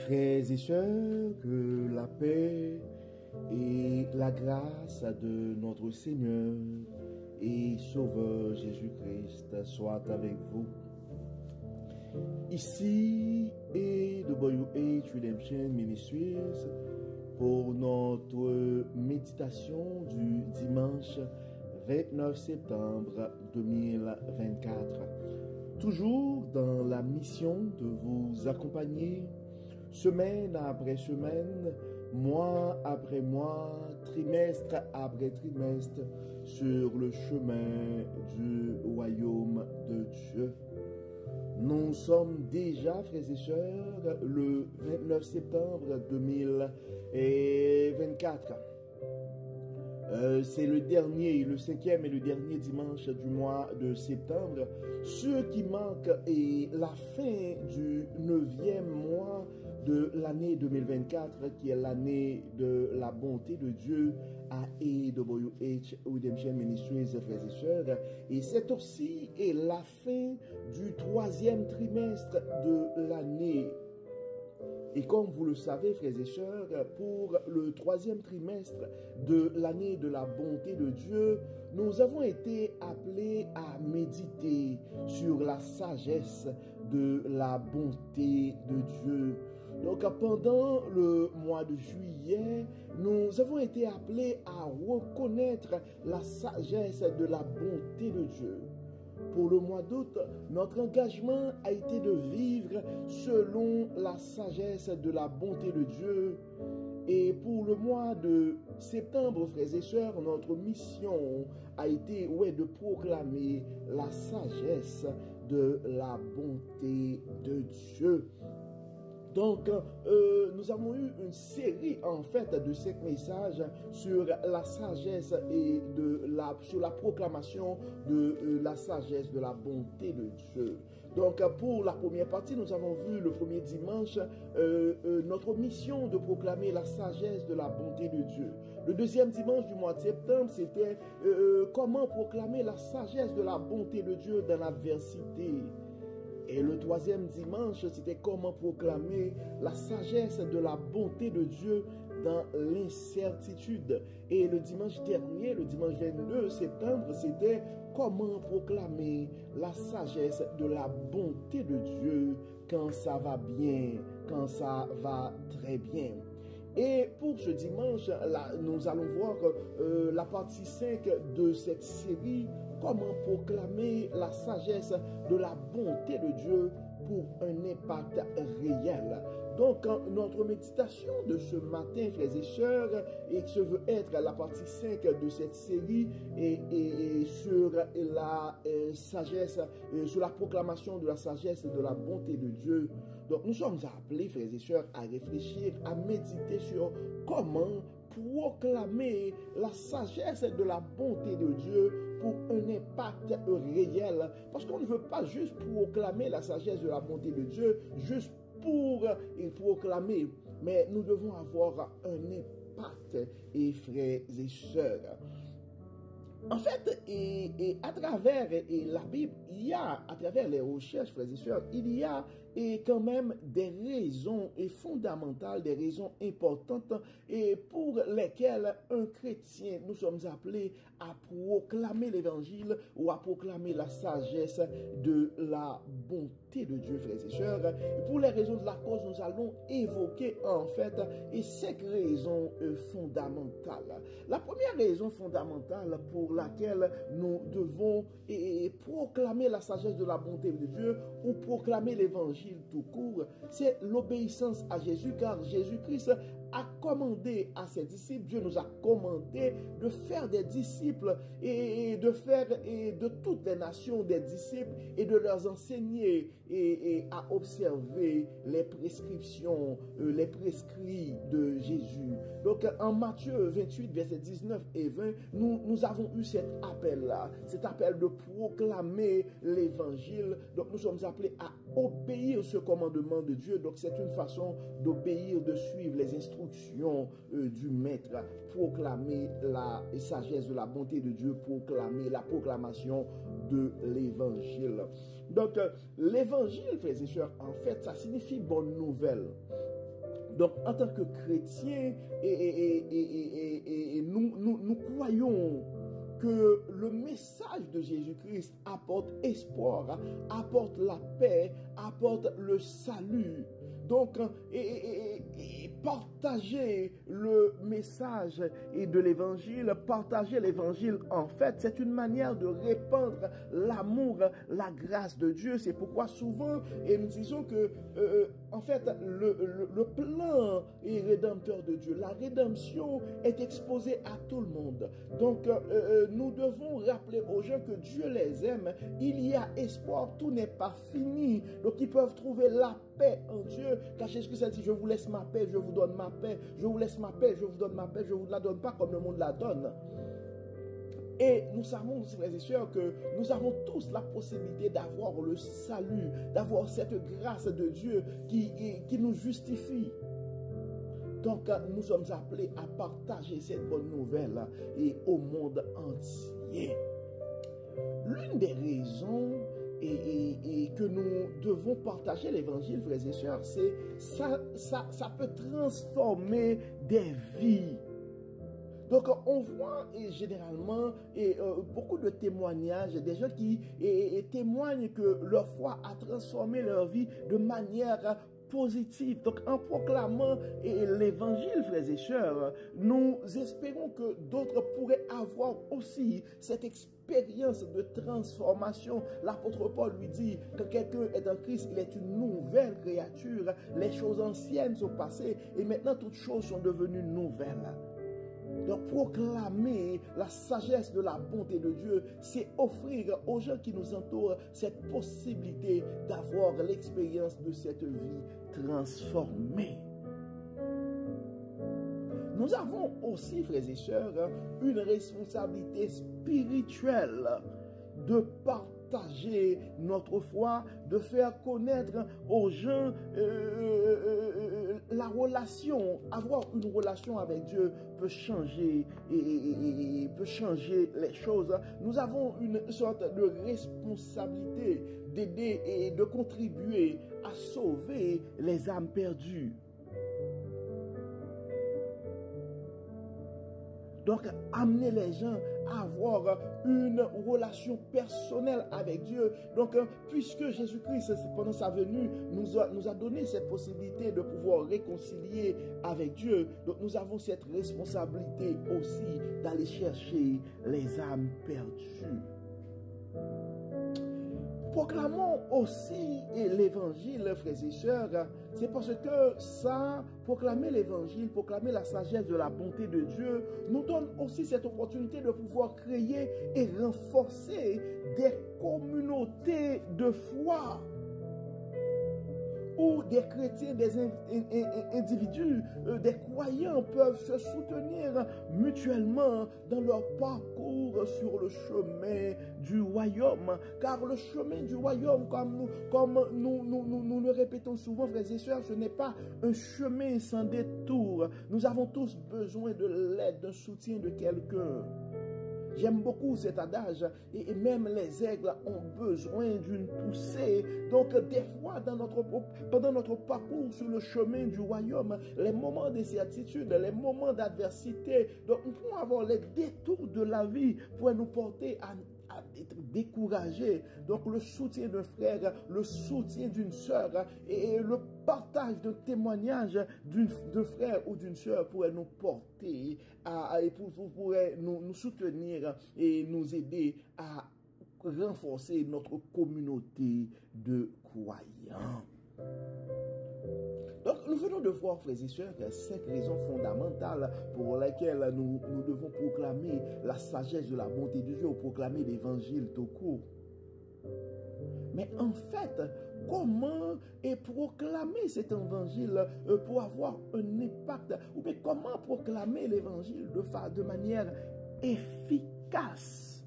Frères et sœurs, que la paix et la grâce de notre Seigneur et Sauveur Jésus-Christ soient avec vous. Ici et de WH Redemption Ministries pour notre méditation du dimanche 29 septembre 2024. Toujours dans la mission de vous accompagner semaine après semaine, mois après mois, trimestre après trimestre, sur le chemin du royaume de Dieu. Nous sommes déjà, frères et sœurs, le 29 septembre 2024. C'est le cinquième et le dernier dimanche du mois de septembre. Ce qui manque est la fin du 9e mois de l'année 2024, qui est l'année de la bonté de Dieu à AWH Redemption Ministries, frères et sœurs. Et c'est aussi la fin du 3e trimestre de l'année. Et comme vous le savez, frères et sœurs, pour le 3e trimestre de l'année de la bonté de Dieu, nous avons été appelés à méditer sur la sagesse de la bonté de Dieu. Donc pendant le mois de juillet, nous avons été appelés à reconnaître la sagesse de la bonté de Dieu. Pour le mois d'août, notre engagement a été de vivre selon la sagesse de la bonté de Dieu. Et pour le mois de septembre, frères et sœurs, notre mission a été de proclamer la sagesse de la bonté de Dieu. Donc, nous avons eu une série, en fait, de 5 messages sur la sagesse et sur la proclamation de la sagesse de la bonté de Dieu. Donc, pour la première partie, nous avons vu le premier dimanche notre mission de proclamer la sagesse de la bonté de Dieu. Le deuxième dimanche du mois de septembre, c'était comment proclamer la sagesse de la bonté de Dieu dans l'adversité. Et le troisième dimanche, c'était comment proclamer la sagesse de la bonté de Dieu dans l'incertitude. Et le dimanche dernier, le dimanche 22 septembre, c'était comment proclamer la sagesse de la bonté de Dieu quand ça va bien, quand ça va très bien. Et pour ce dimanche, là, nous allons voir la partie 5 de cette série, comment proclamer la sagesse de la bonté de Dieu pour un impact réel. Donc, notre méditation de ce matin, frères et sœurs, et que ce veut être la partie 5 de cette série, et sur la sagesse, sur la proclamation de la sagesse et de la bonté de Dieu. Donc, nous sommes appelés, frères et sœurs, à réfléchir, à méditer sur comment proclamer la sagesse de la bonté de Dieu pour un impact réel. Parce qu'on ne veut pas juste proclamer la sagesse de la bonté de Dieu, juste pour proclamer, mais nous devons avoir un impact, et frères et sœurs. En fait, et à travers la Bible, il y a, à travers les recherches, frères et sœurs, il y a quand même des raisons fondamentales, des raisons importantes et pour lesquelles un chrétien, nous sommes appelés à proclamer l'évangile ou à proclamer la sagesse de la bonté de Dieu, frères et sœurs. Et pour les raisons de la cause, nous allons évoquer en fait 5 raisons fondamentales. La première raison fondamentale pour laquelle nous devons proclamer la sagesse de la bonté de Dieu ou proclamer l'évangile tout court, c'est l'obéissance à Jésus, car Jésus-Christ a commandé à ses disciples, Dieu nous a commandé de faire des disciples et de faire de toutes les nations des disciples et de leur enseigner et à observer les prescriptions, les prescrits de Jésus. Donc en Matthieu 28, versets 19 et 20, nous avons eu cet appel-là, cet appel de proclamer l'évangile. Donc nous sommes appelés à obéir ce commandement de Dieu. Donc c'est une façon d'obéir, de suivre les instructions du Maître, proclamer la sagesse de la bonté de Dieu, proclamer la proclamation de l'évangile. Donc l'évangile, frères et sœurs, en fait, ça signifie bonne nouvelle. Donc, en tant que chrétiens, nous croyons que le message de Jésus-Christ apporte espoir, apporte la paix, apporte le salut. Donc, partager le message de l'évangile, partager l'évangile, en fait, c'est une manière de répandre l'amour, la grâce de Dieu. C'est pourquoi souvent, et nous disons que, en fait, le plan est rédempteur de Dieu. La rédemption est exposée à tout le monde. Donc, nous devons rappeler aux gens que Dieu les aime. Il y a espoir, tout n'est pas fini. Donc, ils peuvent trouver la paix en Dieu, car Jésus-Christ a dit, je vous laisse ma paix, je vous donne ma paix, je vous laisse ma paix, je vous donne ma paix, je ne vous la donne pas comme le monde la donne. Et nous savons, frères et sœurs, que nous avons tous la possibilité d'avoir le salut, d'avoir cette grâce de Dieu qui nous justifie. Donc, nous sommes appelés à partager cette bonne nouvelle et au monde entier. L'une des raisons et que nous devons partager l'évangile, frères et sœurs, c'est ça peut transformer des vies. Donc, on voit généralement beaucoup de témoignages, des gens qui témoignent que leur foi a transformé leur vie de manière positive. Donc, en proclamant l'évangile, frères et sœurs, nous espérons que d'autres pourraient avoir aussi cette expérience de transformation. L'apôtre Paul lui dit que quelqu'un est en Christ, il est une nouvelle créature. Les choses anciennes sont passées et maintenant toutes choses sont devenues nouvelles. Donc, proclamer la sagesse de la bonté de Dieu, c'est offrir aux gens qui nous entourent cette possibilité d'avoir l'expérience de cette vie transformée. Nous avons aussi, frères et sœurs, une responsabilité spirituelle de partager notre foi, de faire connaître aux gens la relation. Avoir une relation avec Dieu peut changer peut changer les choses. Nous avons une sorte de responsabilité d'aider et de contribuer à sauver les âmes perdues. Donc, amener les gens à avoir une relation personnelle avec Dieu. Donc, puisque Jésus-Christ, pendant sa venue, nous a donné cette possibilité de pouvoir réconcilier avec Dieu, donc nous avons cette responsabilité aussi d'aller chercher les âmes perdues. Proclamons aussi l'évangile, frères et sœurs, c'est parce que ça, proclamer l'évangile, proclamer la sagesse de la bonté de Dieu, nous donne aussi cette opportunité de pouvoir créer et renforcer des communautés de foi où des chrétiens, des individus, des croyants peuvent se soutenir mutuellement dans leur parcours sur le chemin du royaume. Car le chemin du royaume, comme nous le répétons souvent, frères et sœurs, ce n'est pas un chemin sans détour. Nous avons tous besoin de l'aide, d'un soutien de quelqu'un. J'aime beaucoup cet adage, et même les aigles ont besoin d'une poussée. Donc, des fois, pendant notre parcours sur le chemin du royaume, les moments d'incertitude, les moments d'adversité, donc nous pouvons avoir les détours de la vie pour nous porter à être découragés. Donc, le soutien d'un frère, le soutien d'une sœur et le partage de témoignages d'un frère ou d'une sœur pourrait nous porter pourrait nous soutenir et nous aider à renforcer notre communauté de croyants. Donc, nous venons de voir, frères et sœurs, 5 raisons fondamentales pour lesquelles nous devons proclamer la sagesse de la bonté de Dieu ou proclamer l'évangile tout court. Mais en fait, comment proclamer cet évangile pour avoir un impact? Ou bien comment proclamer l'évangile de manière efficace?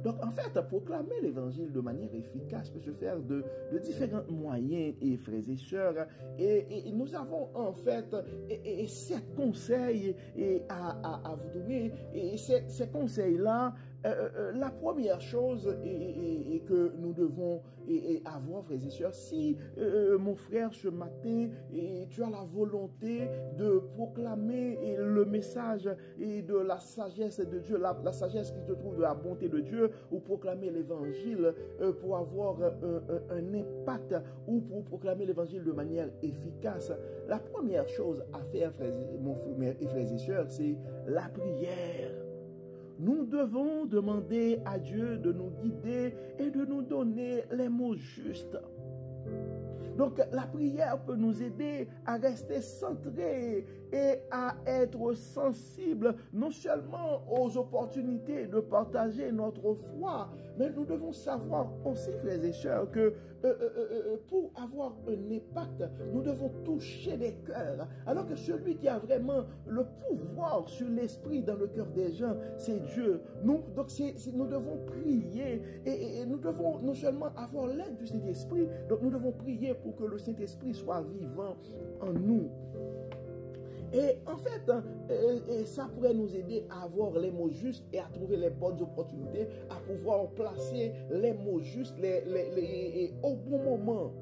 Donc, en fait, proclamer l'évangile de manière efficace peut se faire de différents moyens, et frères et sœurs. Et nous avons, en fait, 7 conseils à vous donner. Et ces conseils-là la première chose que nous devons avoir, frères et sœurs, si mon frère ce matin, tu as la volonté de proclamer le message de la sagesse de Dieu, la sagesse qui te trouve de la bonté de Dieu, ou proclamer l'évangile pour avoir un impact, ou pour proclamer l'évangile de manière efficace, la première chose à faire, frères et sœurs, c'est la prière. Nous devons demander à Dieu de nous guider et de nous donner les mots justes. Donc, la prière peut nous aider à rester centrés et à être sensibles non seulement aux opportunités de partager notre foi, mais nous devons savoir aussi, frères et sœurs, que pour avoir un impact, nous devons toucher les cœurs. Alors que celui qui a vraiment le pouvoir sur l'esprit dans le cœur des gens, c'est Dieu. Donc, nous devons prier et nous devons non seulement avoir l'aide du Saint-Esprit, donc nous devons prier pour que le Saint-Esprit soit vivant en nous. Et en fait, ça pourrait nous aider à avoir les mots justes et à trouver les bonnes opportunités, à pouvoir placer les mots justes au bon moment.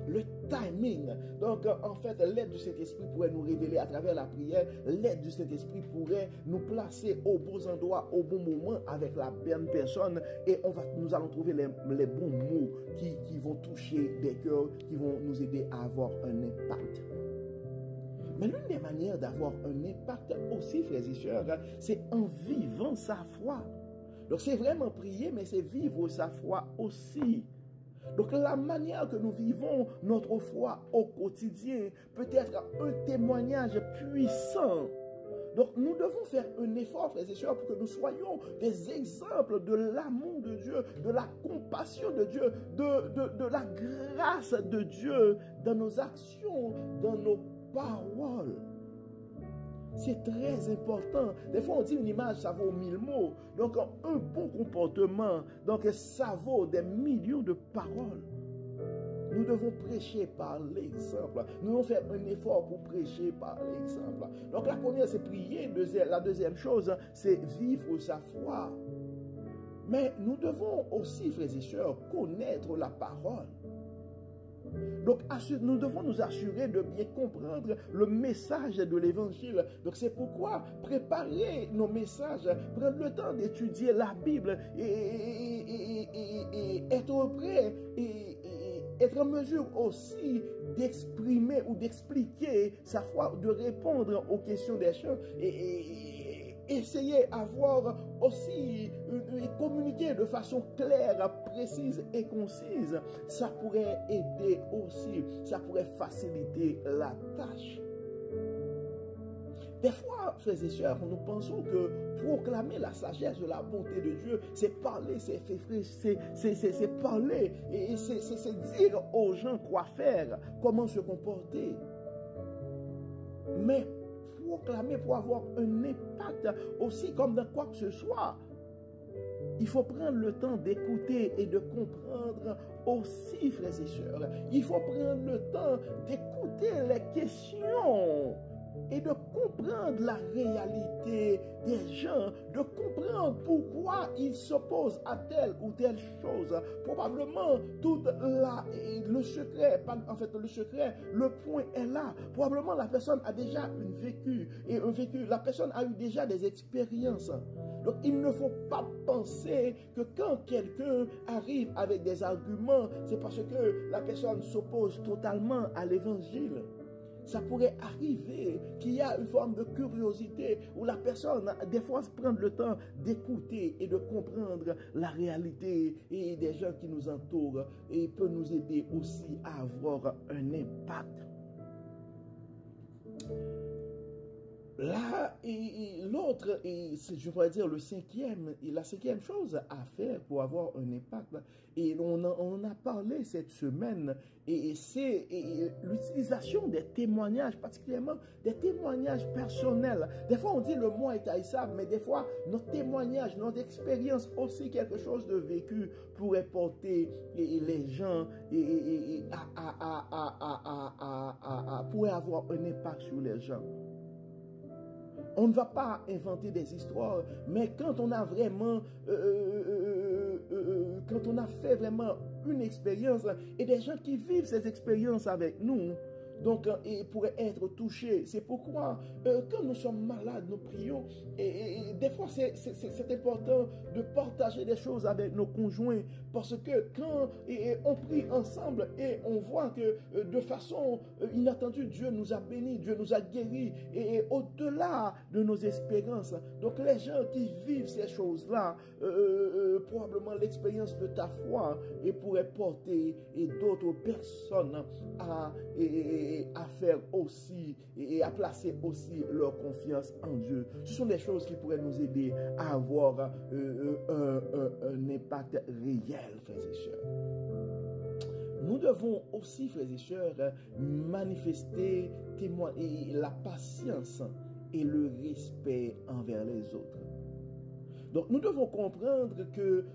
Le timing. Donc, en fait, l'aide du Saint-Esprit pourrait nous révéler à travers la prière. L'aide du Saint-Esprit pourrait nous placer aux bons endroits, au bon moment, avec la bonne personne. Et nous allons trouver les bons mots qui vont toucher des cœurs, qui vont nous aider à avoir un impact. Mais l'une des manières d'avoir un impact aussi, frères et sœurs, c'est en vivant sa foi. Donc, c'est vraiment prier, mais c'est vivre sa foi aussi. Donc, la manière que nous vivons notre foi au quotidien peut être un témoignage puissant. Donc, nous devons faire un effort, frères et sœurs, pour que nous soyons des exemples de l'amour de Dieu, de la compassion de Dieu, de la grâce de Dieu dans nos actions, dans nos paroles. C'est très important. Des fois, on dit une image, ça vaut 1000 mots. Donc, un bon comportement, donc ça vaut des millions de paroles. Nous devons prêcher par l'exemple. Nous devons faire un effort pour prêcher par l'exemple. Donc, la première, c'est prier. La deuxième chose, c'est vivre sa foi. Mais nous devons aussi, frères et sœurs, connaître la parole. Donc, nous devons nous assurer de bien comprendre le message de l'évangile. Donc, c'est pourquoi préparer nos messages, prendre le temps d'étudier la Bible et être prêt et être en mesure aussi d'exprimer ou d'expliquer sa foi, de répondre aux questions des gens et essayer d'avoir aussi communiquer de façon claire, précise et concise, ça pourrait aider aussi, ça pourrait faciliter la tâche. Des fois, frères et sœurs, nous pensons que proclamer la sagesse de la bonté de Dieu, c'est parler, c'est parler, et c'est dire aux gens quoi faire, comment se comporter. Mais proclamer pour avoir un impact aussi comme dans quoi que ce soit, il faut prendre le temps d'écouter et de comprendre aussi, frères et sœurs. Il faut prendre le temps d'écouter les questions et de comprendre la réalité des gens, de comprendre pourquoi ils s'opposent à telle ou telle chose. Probablement, le secret, le point est là. Probablement, la personne a déjà la personne a eu déjà des expériences. Donc, il ne faut pas penser que quand quelqu'un arrive avec des arguments, c'est parce que la personne s'oppose totalement à l'évangile. Ça pourrait arriver qu'il y a une forme de curiosité où la personne, des fois, prend le temps d'écouter et de comprendre la réalité et des gens qui nous entourent et peut nous aider aussi à avoir un impact. Là, l'autre, je pourrais dire la cinquième chose à faire pour avoir un impact, et on en a parlé cette semaine, et c'est l'utilisation des témoignages, particulièrement des témoignages personnels. Des fois, on dit le mot est haïssable, mais des fois, notre témoignage, notre expérience, aussi quelque chose de vécu pourrait porter les gens pourrait avoir un impact sur les gens. On ne va pas inventer des histoires, mais quand on a vraiment, quand on a fait vraiment une expérience et des gens qui vivent ces expériences avec nous, donc, ils pourraient être touchés. C'est pourquoi, quand nous sommes malades, nous prions. Et des fois, c'est important de partager des choses avec nos conjoints. Parce que quand on prie ensemble et on voit que de façon inattendue, Dieu nous a bénis, Dieu nous a guéris. Et au-delà de nos espérances. Donc, les gens qui vivent ces choses-là, probablement l'expérience de ta foi et pourraient porter d'autres personnes à faire aussi et à placer aussi leur confiance en Dieu. Ce sont des choses qui pourraient nous aider à avoir un impact réel, frères et sœurs. Nous devons aussi, frères et sœurs, manifester, témoigner la patience et le respect envers les autres. Donc, nous devons comprendre que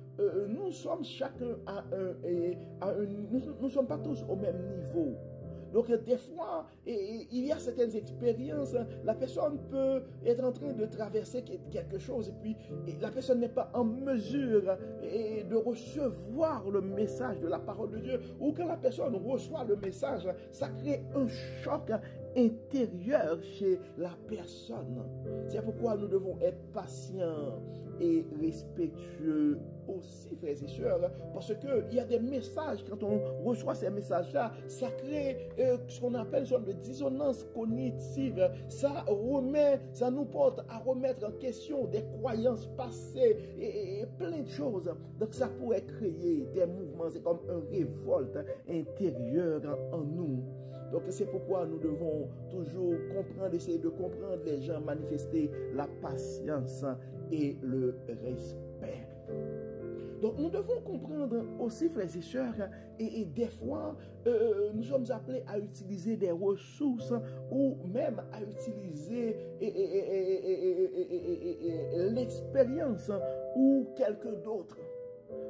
nous sommes chacun nous ne sommes pas tous au même niveau. Donc, des fois, il y a certaines expériences, la personne peut être en train de traverser quelque chose et puis la personne n'est pas en mesure de recevoir le message de la parole de Dieu. Ou quand la personne reçoit le message, ça crée un choc intérieur chez la personne. C'est pourquoi nous devons être patients et respectueux aussi, frères et sœurs, parce qu'il y a des messages, quand on reçoit ces messages-là, ça crée ce qu'on appelle une sorte de dissonance cognitive. Ça nous porte à remettre en question des croyances passées et plein de choses. Donc ça pourrait créer des mouvements, c'est comme une révolte intérieure en nous. Donc c'est pourquoi nous devons toujours comprendre, essayer de comprendre les gens, manifester la patience et le respect. Donc nous devons comprendre aussi, frères et sœurs, et des fois, nous sommes appelés à utiliser des ressources ou même à utiliser l'expérience ou quelqu'un d'autre.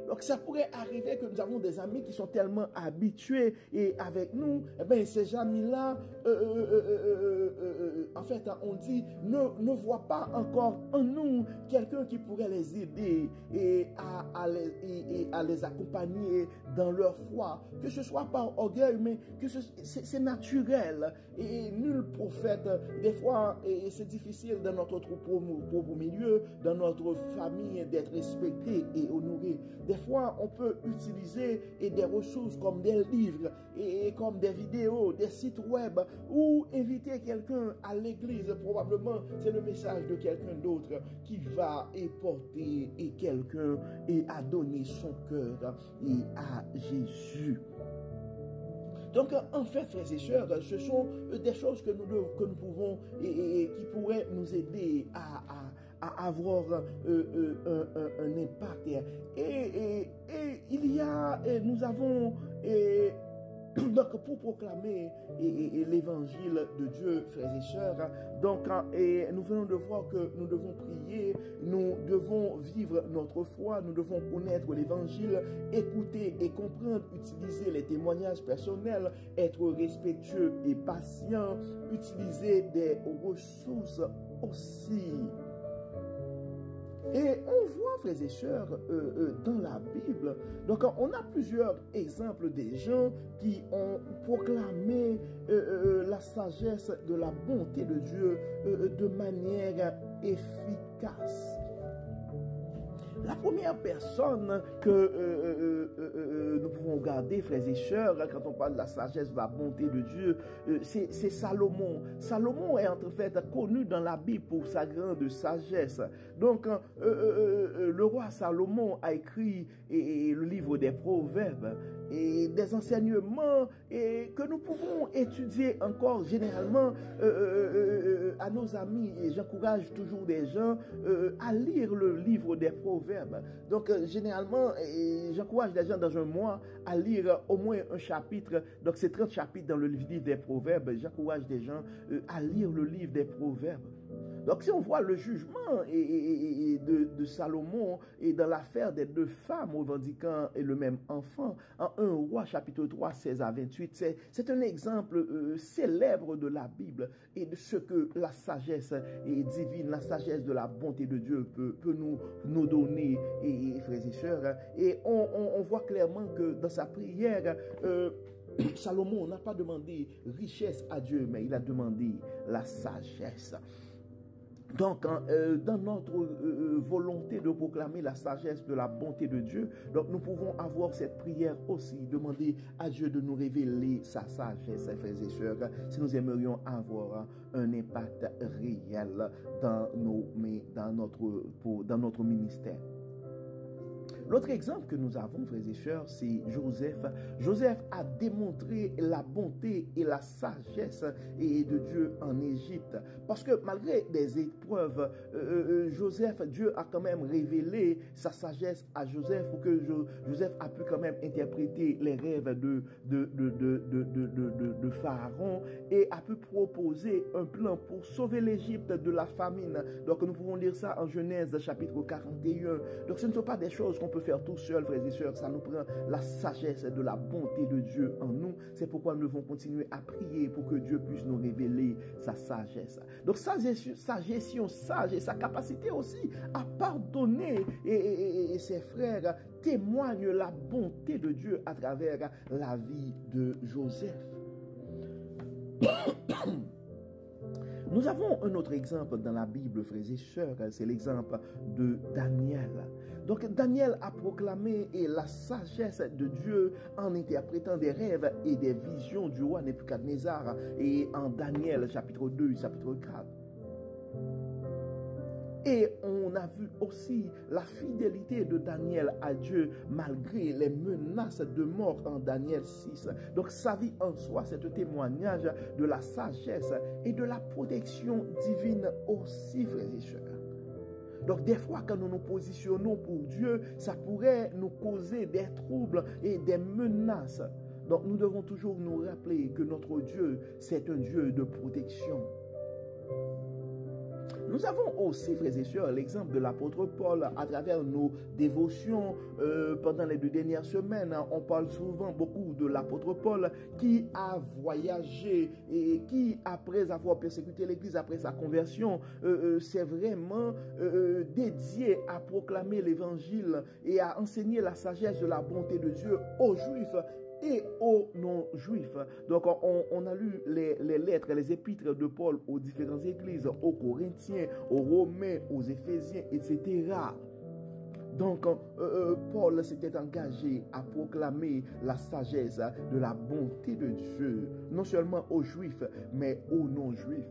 Donc ça pourrait arriver que nous avons des amis qui sont tellement habitués et avec nous, eh bien ces amis-là, en fait, on dit, ne voient pas encore en nous quelqu'un qui pourrait les aider et à les accompagner dans leur foi. Que ce soit par orgueil, mais que c'est naturel. Et nul prophète, des fois, c'est difficile dans notre troupeau milieu, dans notre famille, d'être respecté et honoré. Des fois, on peut utiliser des ressources comme des livres et comme des vidéos, des sites web ou inviter quelqu'un à l'église. Probablement, c'est le message de quelqu'un d'autre qui va porter quelqu'un à donner son cœur à Jésus. Donc, en fait, frères et sœurs, ce sont des choses que nous pouvons et qui pourraient nous aider à avoir un impact. Et il y a, nous avons, donc pour proclamer l'évangile de Dieu, frères et sœurs, donc nous venons de voir que nous devons prier, nous devons vivre notre foi, nous devons connaître l'évangile, écouter et comprendre, utiliser les témoignages personnels, être respectueux et patient, utiliser des ressources aussi. Et on voit, frères et sœurs, dans la Bible, donc on a plusieurs exemples des gens qui ont proclamé la sagesse de la bonté de Dieu de manière efficace. La première personne que nous pouvons regarder, frères et sœurs, quand on parle de la sagesse, de la bonté de Dieu, c'est Salomon. Salomon est en fait connu dans la Bible pour sa grande sagesse. Donc, le roi Salomon a écrit le livre des Proverbes et des enseignements que nous pouvons étudier encore généralement à nos amis. Et j'encourage toujours des gens à lire le livre des Proverbes. Donc, généralement, j'encourage les gens dans un mois à lire au moins un chapitre. Donc, c'est 30 chapitres dans le livre des Proverbes. J'encourage des gens à lire le livre des Proverbes. Donc si on voit le jugement de Salomon et dans l'affaire des deux femmes revendiquant le même enfant, en 1 Roi chapitre 3, 16 à 28, c'est un exemple célèbre de la Bible et de ce que la sagesse divine, la sagesse de la bonté de Dieu peut nous donner, frères et sœurs. Et on voit clairement que dans sa prière, Salomon n'a pas demandé richesse à Dieu, mais il a demandé la sagesse. Donc, dans notre volonté de proclamer la sagesse de la bonté de Dieu, donc nous pouvons avoir cette prière aussi, demander à Dieu de nous révéler sa sagesse, frères et sœurs, si nous aimerions avoir un impact réel dans notre ministère. L'autre exemple que nous avons, frères et sœurs, c'est Joseph. Joseph a démontré la bonté et la sagesse de Dieu en Égypte. Parce que malgré des épreuves, Dieu a quand même révélé sa sagesse à Joseph pour que Joseph a pu quand même interpréter les rêves de Pharaon et a pu proposer un plan pour sauver l'Égypte de la famine. Donc nous pouvons lire ça en Genèse chapitre 41. Donc ce ne sont pas des choses qu'on peut faire tout seul, frères et sœurs. Ça nous prend la sagesse de la bonté de Dieu en nous. C'est pourquoi nous devons continuer à prier pour que Dieu puisse nous révéler sa sagesse. Donc sa gestion sage et sa capacité aussi à pardonner et ses frères témoignent la bonté de Dieu à travers la vie de Joseph. Nous avons un autre exemple dans la Bible, frères et sœurs, c'est l'exemple de Daniel. Donc Daniel a proclamé la sagesse de Dieu en interprétant des rêves et des visions du roi Nebuchadnezzar et en Daniel chapitre 2, chapitre 4. Et on a vu aussi la fidélité de Daniel à Dieu malgré les menaces de mort en Daniel 6. Donc sa vie en soi, c'est un témoignage de la sagesse et de la protection divine aussi, frères et sœurs. Donc des fois, quand nous nous positionnons pour Dieu, ça pourrait nous causer des troubles et des menaces. Donc nous devons toujours nous rappeler que notre Dieu, c'est un Dieu de protection. Nous avons aussi, frères et sœurs, l'exemple de l'apôtre Paul à travers nos dévotions pendant les 2 dernières semaines. On parle souvent beaucoup de l'apôtre Paul qui a voyagé et qui, après avoir persécuté l'Église, après sa conversion, s'est vraiment dédié à proclamer l'Évangile et à enseigner la sagesse de la bonté de Dieu aux Juifs et aux non-juifs. Donc on a lu les lettres, les épîtres de Paul aux différentes églises, aux Corinthiens, aux Romains, aux Éphésiens, etc. Donc Paul s'était engagé à proclamer la sagesse de la bonté de Dieu, non seulement aux Juifs, mais aux non-Juifs.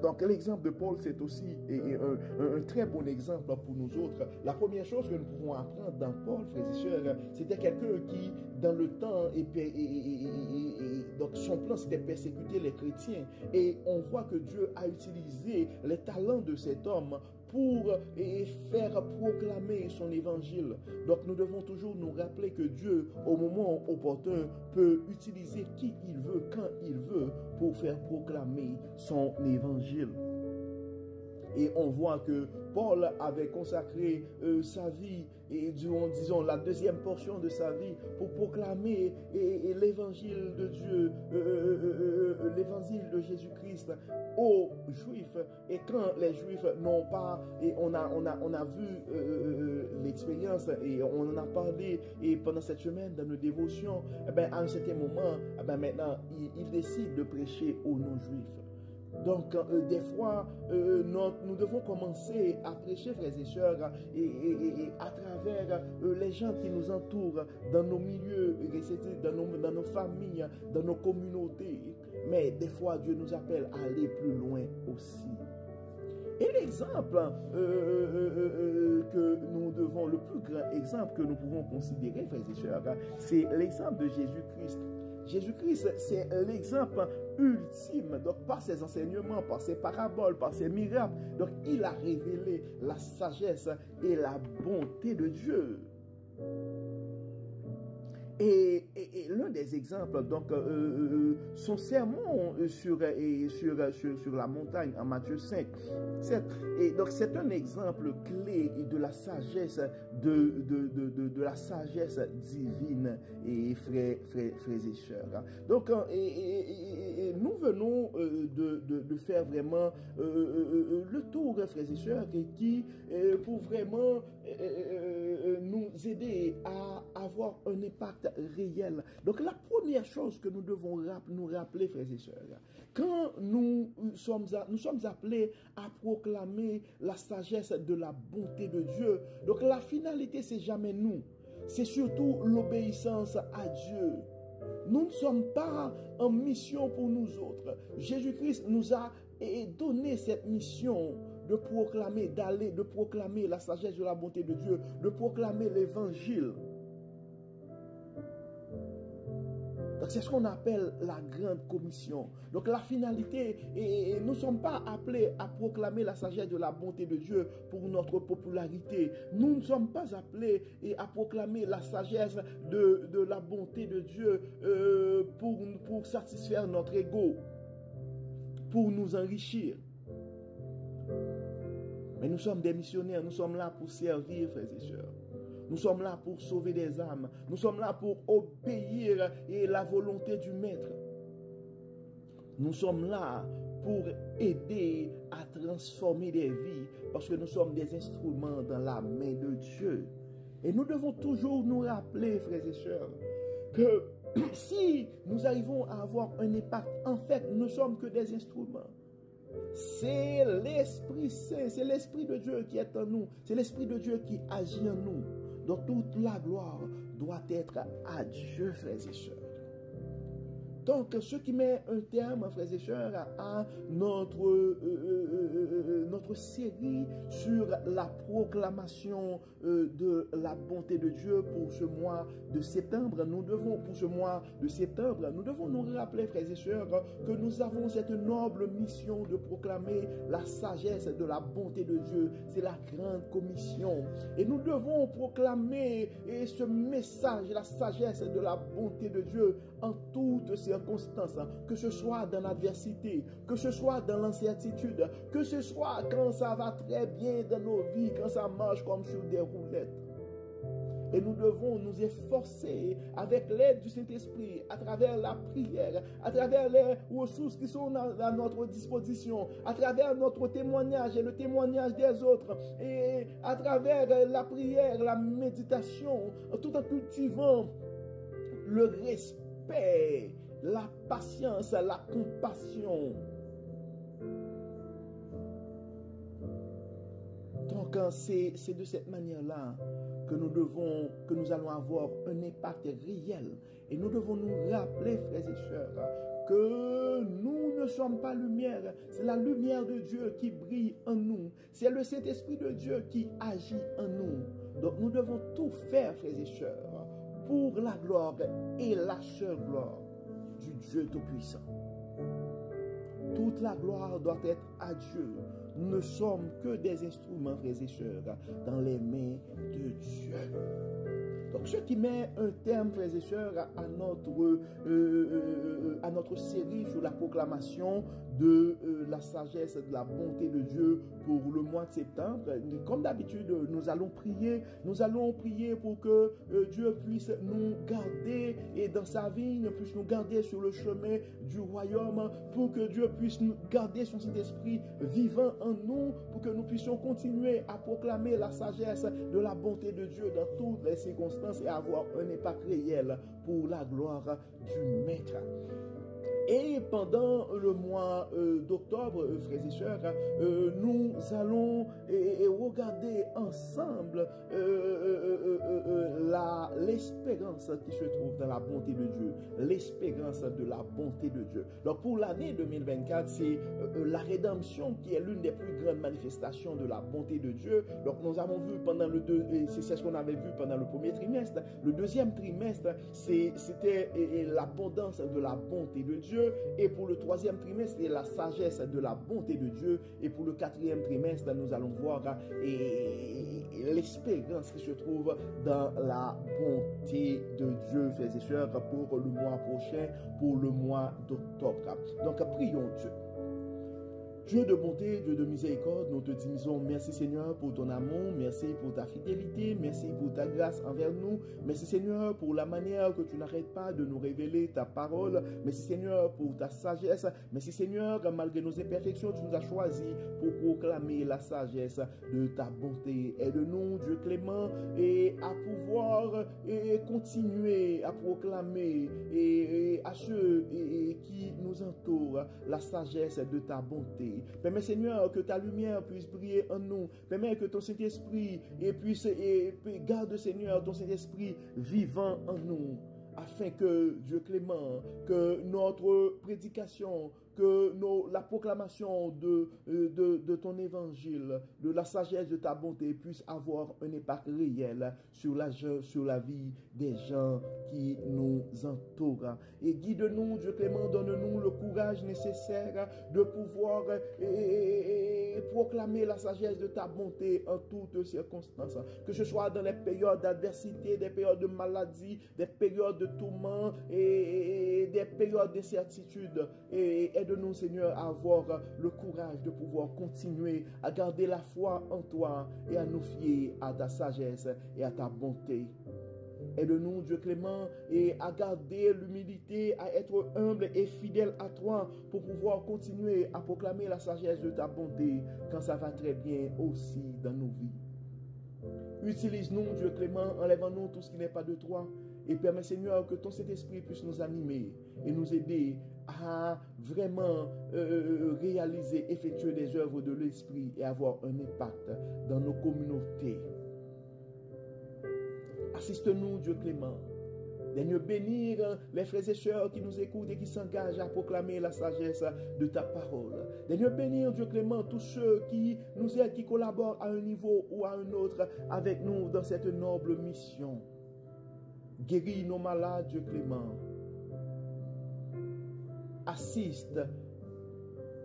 Donc l'exemple de Paul, c'est aussi un très bon exemple pour nous autres. La première chose que nous pouvons apprendre dans Paul, frères et sœurs, c'était quelqu'un qui, dans le temps, donc son plan, c'était persécuter les chrétiens. Et on voit que Dieu a utilisé les talents de cet homme pour faire proclamer son évangile. Donc nous devons toujours nous rappeler que Dieu, au moment opportun, peut utiliser qui il veut, quand il veut, pour faire proclamer son évangile. Et on voit que Paul avait consacré sa vie, et disons la deuxième portion de sa vie, pour proclamer l'évangile de Dieu, l'évangile de Jésus-Christ aux Juifs. Et quand les Juifs n'ont pas, et on a vu l'expérience, et on en a parlé et pendant cette semaine dans nos dévotions, à un certain moment, maintenant, il décide de prêcher aux non-Juifs. Donc, des fois, nous devons commencer à prêcher, frères et sœurs, et à travers les gens qui nous entourent, dans nos milieux, dans nos familles, dans nos communautés. Mais des fois, Dieu nous appelle à aller plus loin aussi. Et l'exemple que nous devons, le plus grand exemple que nous pouvons considérer, frères et sœurs, c'est l'exemple de Jésus-Christ. Jésus-Christ, c'est l'exemple ultime, donc par ses enseignements, par ses paraboles, par ses miracles. Donc il a révélé la sagesse et la bonté de Dieu. Et l'un des exemples, donc, son sermon sur la montagne en Matthieu 5. Et donc, c'est un exemple clé de la sagesse, de la sagesse divine, et frères et sœurs. Donc, nous venons de faire vraiment le tour, frères et sœurs, qui pour vraiment nous aider à avoir un impact réel. Donc la première chose que nous devons nous rappeler, frères et sœurs, quand nous sommes appelés à proclamer la sagesse de la bonté de Dieu, donc la finalité, c'est jamais nous, c'est surtout l'obéissance à Dieu. Nous ne sommes pas en mission pour nous autres. Jésus-Christ nous a donné cette mission de proclamer, de proclamer la sagesse de la bonté de Dieu, de proclamer l'évangile. Donc c'est ce qu'on appelle la grande commission. Donc la finalité, et nous ne sommes pas appelés à proclamer la sagesse de la bonté de Dieu pour notre popularité. Nous ne sommes pas appelés à proclamer la sagesse de la bonté de Dieu pour satisfaire notre ego, pour nous enrichir. Mais nous sommes des missionnaires, nous sommes là pour servir, frères et sœurs. Nous sommes là pour sauver des âmes. Nous sommes là pour obéir à la volonté du Maître. Nous sommes là pour aider à transformer des vies parce que nous sommes des instruments dans la main de Dieu. Et nous devons toujours nous rappeler, frères et sœurs, que si nous arrivons à avoir un impact, en fait, nous ne sommes que des instruments. C'est l'Esprit Saint, c'est l'Esprit de Dieu qui est en nous, c'est l'Esprit de Dieu qui agit en nous. Donc toute la gloire doit être à Dieu, frères et sœurs. Donc, ce qui met un terme, frères et sœurs, à notre série sur la proclamation de la bonté de Dieu pour ce mois de septembre. Nous devons nous rappeler, frères et sœurs, que nous avons cette noble mission de proclamer la sagesse de la bonté de Dieu. C'est la grande commission. Et nous devons proclamer ce message, la sagesse de la bonté de Dieu en toutes circonstances, que ce soit dans l'adversité, que ce soit dans l'incertitude, que ce soit quand ça va très bien dans nos vies, quand ça marche comme sur des roulettes. Et nous devons nous efforcer avec l'aide du Saint-Esprit, à travers la prière, à travers les ressources qui sont à notre disposition, à travers notre témoignage et le témoignage des autres, et à travers la prière, la méditation, tout en cultivant le respect, la patience, la compassion. Donc, c'est de cette manière-là que nous allons avoir un impact réel. Et nous devons nous rappeler, frères et sœurs, que nous ne sommes pas lumière. C'est la lumière de Dieu qui brille en nous. C'est le Saint-Esprit de Dieu qui agit en nous. Donc, nous devons tout faire, frères et sœurs, pour la gloire et la seule gloire du Dieu Tout-Puissant. Toute la gloire doit être à Dieu. Nous ne sommes que des instruments, frères et sœurs, dans les mains de Dieu. Donc, ce qui met un terme, frères et sœurs, à notre série sur la proclamation de la sagesse, de la bonté de Dieu pour le mois de septembre. Comme d'habitude, nous allons prier pour que Dieu puisse nous garder et dans sa vigne, puisse nous garder sur le chemin du royaume, pour que Dieu puisse nous garder son Saint-Esprit vivant en nous, pour que nous puissions continuer à proclamer la sagesse de la bonté de Dieu dans toutes les circonstances et avoir un impact réel pour la gloire du Maître. Et pendant le mois d'octobre, frères et sœurs, nous allons regarder ensemble l'espérance qui se trouve dans la bonté de Dieu, l'espérance de la bonté de Dieu. Donc pour l'année 2024, c'est la rédemption qui est l'une des plus grandes manifestations de la bonté de Dieu. Donc nous avons vu c'est ce qu'on avait vu pendant le premier trimestre. Le deuxième trimestre, c'était l'abondance de la bonté de Dieu. Dieu. Et pour le 3e trimestre, c'est la sagesse de la bonté de Dieu. Et pour le 4e trimestre, nous allons voir l'espérance qui se trouve dans la bonté de Dieu, frères et sœurs, pour le mois prochain, pour le mois d'octobre. Donc, prions Dieu. Dieu de bonté, Dieu de miséricorde, nous te disons merci Seigneur pour ton amour, merci pour ta fidélité, merci pour ta grâce envers nous, merci Seigneur pour la manière que tu n'arrêtes pas de nous révéler ta parole, merci Seigneur pour ta sagesse, merci Seigneur, malgré nos imperfections, tu nous as choisis pour proclamer la sagesse de ta bonté. Aide-nous, Dieu clément, et à pouvoir continuer à proclamer et à ceux qui nous entourent la sagesse de ta bonté. Permets Seigneur que ta lumière puisse briller en nous. Permets que ton Saint-Esprit puisse garde Seigneur ton Saint-Esprit vivant en nous. Afin que, Dieu clément, que notre prédication, que la proclamation de ton évangile, de la sagesse de ta bonté puisse avoir un impact réel sur la vie des gens qui nous entourent. Et guide-nous, Dieu clément, donne-nous le courage nécessaire de pouvoir proclamer la sagesse de ta bonté en toutes circonstances. Que ce soit dans les périodes d'adversité, des périodes de maladie, des périodes de tourment et des périodes d'incertitude. Et aide-nous, Seigneur, à avoir le courage de pouvoir continuer à garder la foi en toi et à nous fier à ta sagesse et à ta bonté. Aide-nous, Dieu clément, et à garder l'humilité, à être humble et fidèle à toi pour pouvoir continuer à proclamer la sagesse de ta bonté quand ça va très bien aussi dans nos vies. Utilise-nous, Dieu clément, enlève-nous tout ce qui n'est pas de toi et permets, Seigneur, que ton Saint-Esprit puisse nous animer et nous aider à vraiment réaliser, effectuer des œuvres de l'Esprit et avoir un impact dans nos communautés. Assiste-nous, Dieu clément. Daigne bénir les frères et sœurs qui nous écoutent et qui s'engagent à proclamer la sagesse de ta parole. Daigne bénir, Dieu clément, tous ceux qui nous aident, qui collaborent à un niveau ou à un autre avec nous dans cette noble mission. Guéris nos malades, Dieu clément. Assiste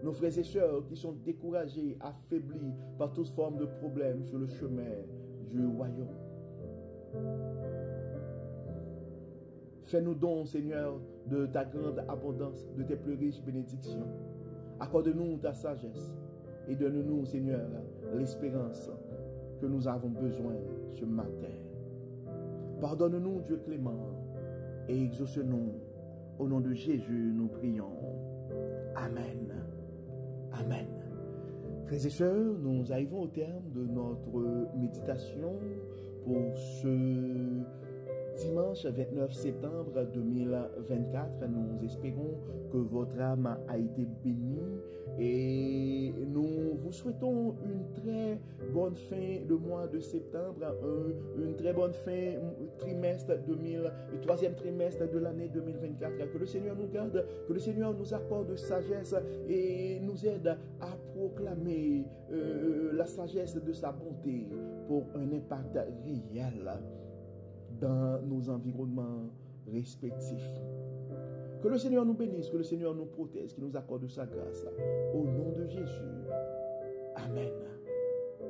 nos frères et sœurs qui sont découragés, affaiblis par toute forme de problème sur le chemin du royaume. Fais-nous don, Seigneur, de ta grande abondance, de tes plus riches bénédictions. Accorde-nous ta sagesse et donne-nous, Seigneur, l'espérance que nous avons besoin ce matin. Pardonne-nous, Dieu clément, et exauce-nous. Au nom de Jésus, nous prions. Amen. Amen. Frères et sœurs, nous arrivons au terme de notre méditation pour ce dimanche 29 septembre 2024. Nous espérons que votre âme a été bénie et nous vous souhaitons une très bonne fin de mois de septembre, une très bonne fin le 3e trimestre de l'année 2024. Que le Seigneur nous garde, que le Seigneur nous accorde sagesse et nous aide à proclamer la sagesse de sa bonté pour un impact réel dans nos environnements respectifs. Que le Seigneur nous bénisse, que le Seigneur nous protège, qu'il nous accorde sa grâce. Au nom de Jésus. Amen.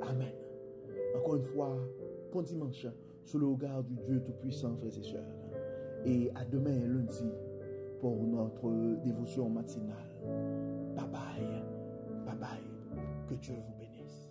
Amen. Encore une fois, bon dimanche, sous le regard du Dieu Tout-Puissant, frères et sœurs. Et à demain, lundi, pour notre dévotion matinale. Bye bye. Bye bye. Que Dieu vous bénisse.